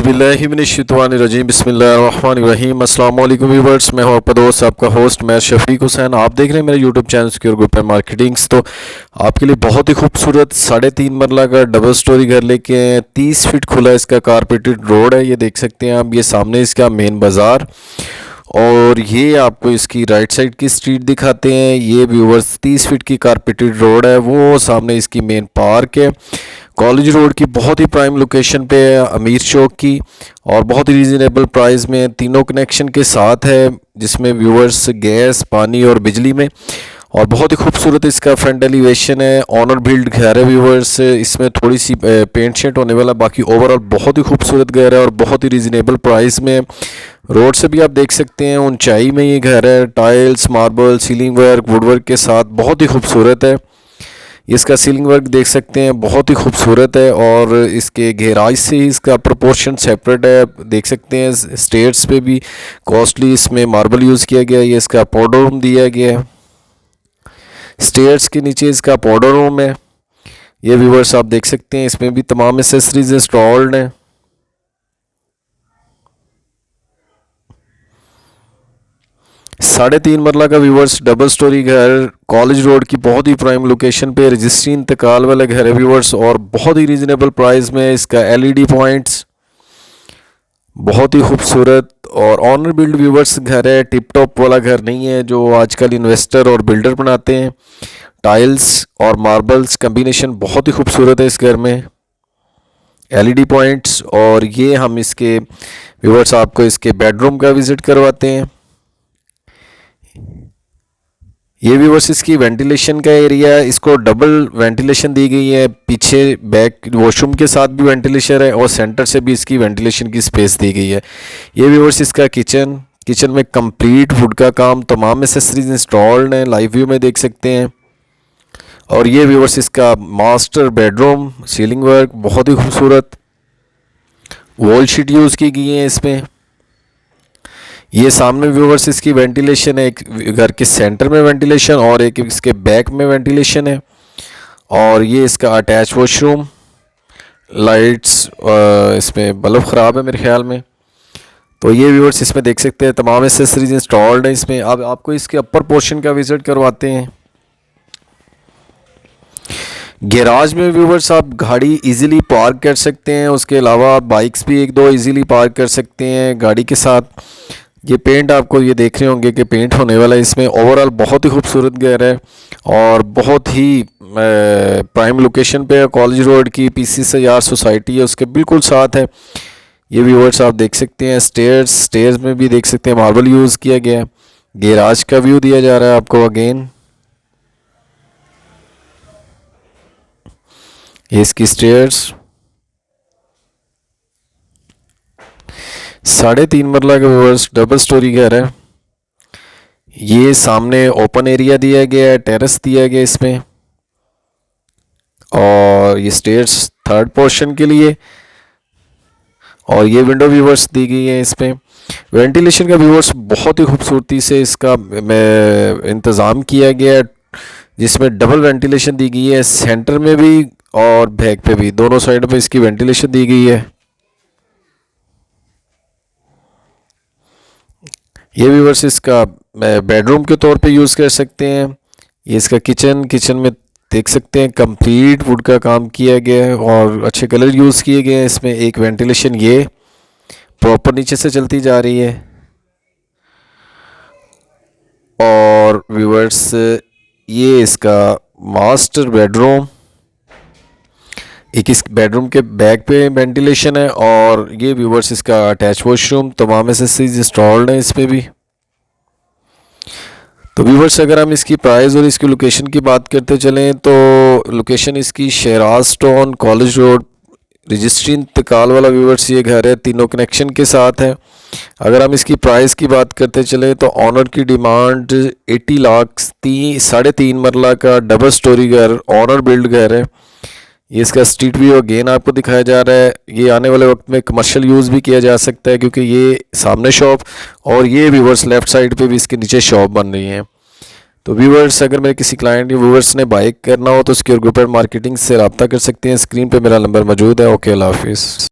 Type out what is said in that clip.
औज़ुबिल्लाहिमिनश्शैतानिर्रजीम बिस्मिल्लाहिर्रहमानिर्रहीम। अस्सलाम वालेकुम व्यूअर्स, मैं हूं आपका दोस्त आपका होस्ट मैं शफीक हुसैन। आप देख रहे हैं मेरे YouTube channel secure group and marketings. तो आपके लिए बहुत ही खूबसूरत 3.5 मरला का डबल स्टोरी घर लेके आए हैं। 30 फीट खुला इसका कारपेटेड रोड है, ये देख सकते हैं आप। ये सामने इसका मेन बाज़ार और ये आपको इसकी राइट साइड की स्ट्रीट दिखाते हैं। ये व्यूअर्स 30 फीट की कारपेटेड रोड है, वो सामने इसकी मेन पार्क है। कॉलेज रोड की बहुत ही प्राइम लोकेशन पे है, अमीर चौक की, और बहुत ही रीज़नेबल प्राइस में तीनों कनेक्शन के साथ है, जिसमें व्यूअर्स गैस पानी और बिजली में। और बहुत ही खूबसूरत इसका फ्रंट एलिवेशन है। ऑनर बिल्ड घर है व्यूअर्स, इसमें थोड़ी सी पेंट शेंट होने वाला, बाकी ओवरऑल बहुत ही खूबसूरत घर है और बहुत ही रीज़नेबल प्राइस में। रोड से भी आप देख सकते हैं ऊंचाई में ये घर है। Tiles marble ceiling work woodwork के साथ बहुत ही खूबसूरत है। इसका सीलिंग वर्क देख सकते हैं बहुत ही खूबसूरत है, और इसके गहराई से ही इसका प्रोपोर्शन सेपरेट है। देख सकते हैं स्टेयर्स पे भी कॉस्टली इसमें मार्बल यूज़ किया गया है। ये इसका पाउडर रूम दिया गया है, स्टेयर्स के नीचे इसका पाउडर रूम है। ये व्यूअर्स आप देख सकते हैं, इसमें भी तमाम एसेसरीज इंस्टॉल्ड हैं। साढ़े 3 मरला का व्यूअर्स डबल स्टोरी घर कॉलेज रोड की बहुत ही प्राइम लोकेशन पे रजिस्ट्री इंतकाल वाला घर है व्यूअर्स, और बहुत ही रीजनेबल प्राइस में। इसका एलईडी पॉइंट्स बहुत ही खूबसूरत और ऑनर बिल्ड व्यूअर्स घर है। टिप टॉप वाला घर नहीं है जो आजकल इन्वेस्टर और बिल्डर बनाते हैं। टाइल्स और मार्बल्स कम्बिनेशन बहुत ही खूबसूरत है इस घर में। एलईडी पॉइंट्स, और ये हम इसके व्यूअर्स आपको इसके बेडरूम का विज़िट करवाते हैं। ये व्यूअर्स इसकी वेंटिलेशन का एरिया, इसको डबल वेंटिलेशन दी गई है। पीछे बैक वॉशरूम के साथ भी वेंटिलेशन है और सेंटर से भी इसकी वेंटिलेशन की स्पेस दी गई है। ये व्यूअर्स इसका किचन में कंप्लीट वुड का काम, तमाम एसेसरीज इंस्टॉल्ड हैं, लाइव व्यू में देख सकते हैं। और ये व्यूअर्स इसका मास्टर बेडरूम, सीलिंग वर्क बहुत ही खूबसूरत, वॉल शीट यूज़ की गई है इसमें। ये सामने व्यूअर्स इसकी वेंटिलेशन है, एक घर के सेंटर में वेंटिलेशन और एक इसके बैक में वेंटिलेशन है। और ये इसका अटैच वॉशरूम, लाइट्स इसमें बल्ब ख़राब है मेरे ख्याल में। तो ये व्यूअर्स इसमें देख सकते हैं तमाम एसेसरीज इंस्टॉल्ड हैं इसमें। अब आपको इसके अपर पोर्शन का विज़िट करवाते हैं। गैराज में व्यूअर्स आप गाड़ी इजीली पार्क कर सकते हैं, उसके अलावा आप बाइक्स भी एक दो इजीली पार्क कर सकते हैं गाड़ी के साथ। ये पेंट आपको ये देख रहे होंगे कि पेंट होने वाला है इसमें। ओवरऑल बहुत ही खूबसूरत घर है और बहुत ही प्राइम लोकेशन पे है। कॉलेज रोड की पीसी सयार सोसाइटी है, उसके बिल्कुल साथ है। ये व्यूअर्स आप देख सकते हैं स्टेयर्स में भी देख सकते हैं मार्बल यूज़ किया गया है। गैराज का व्यू दिया जा रहा है आपको अगेन। ये इसकी स्टेयर्स 3.5 मरला का व्यूअर्स डबल स्टोरी घर है। ये सामने ओपन एरिया दिया गया है, टेरेस दिया गया इसमें, और ये स्टेयर्स थर्ड पोर्शन के लिए, और ये विंडो व्यूअर्स दी गई है इसमें। वेंटिलेशन का व्यूअर्स बहुत ही खूबसूरती से इसका इंतज़ाम किया गया है, जिसमें डबल वेंटिलेशन दी गई है, सेंटर में भी और बैक पे भी, दोनों साइड पे इसकी वेंटिलेशन दी गई है। ये व्यूअर्स इसका बेडरूम के तौर पे यूज़ कर सकते हैं। ये इसका किचन में देख सकते हैं कंप्लीट वुड का काम किया गया है और अच्छे कलर यूज़ किए गए हैं इसमें। एक वेंटिलेशन ये प्रॉपर नीचे से चलती जा रही है। और व्यूअर्स ये इसका मास्टर बेडरूम, एक इस बेडरूम के बैक पे वेंटिलेशन है, और ये व्यूअर्स इसका अटैच वॉशरूम, तमाम एसेसरीज इंस्टॉल्ड हैं इसमें भी। तो व्यूअर्स अगर हम इसकी प्राइस और इसकी लोकेशन की बात करते चलें तो लोकेशन इसकी Shahraj town college road registry इंतकाल वाला व्यूअर्स ये घर है, तीनों कनेक्शन के साथ है। अगर हम इसकी प्राइस की बात करते चलें तो ऑनर की डिमांड 80 लाख 3.5 मरला का डबल स्टोरी घर ऑनर बिल्ड घर है। ये इसका स्ट्रीट व्यू अगेन आपको दिखाया जा रहा है। ये आने वाले वक्त में कमर्शियल यूज़ भी किया जा सकता है, क्योंकि ये सामने शॉप और ये व्यूवर्स लेफ़्ट साइड पे भी इसके नीचे शॉप बन रही है। तो व्यूवर्स अगर मेरे किसी क्लाइंट या व्यूवर्स ने बाइक करना हो तो सिक्योर ग्रुप एंड मार्केटिंग से रब्ता कर सकते हैं। स्क्रीन पे मेरा नंबर मौजूद है। ओके, अल्लाह हाफिज़।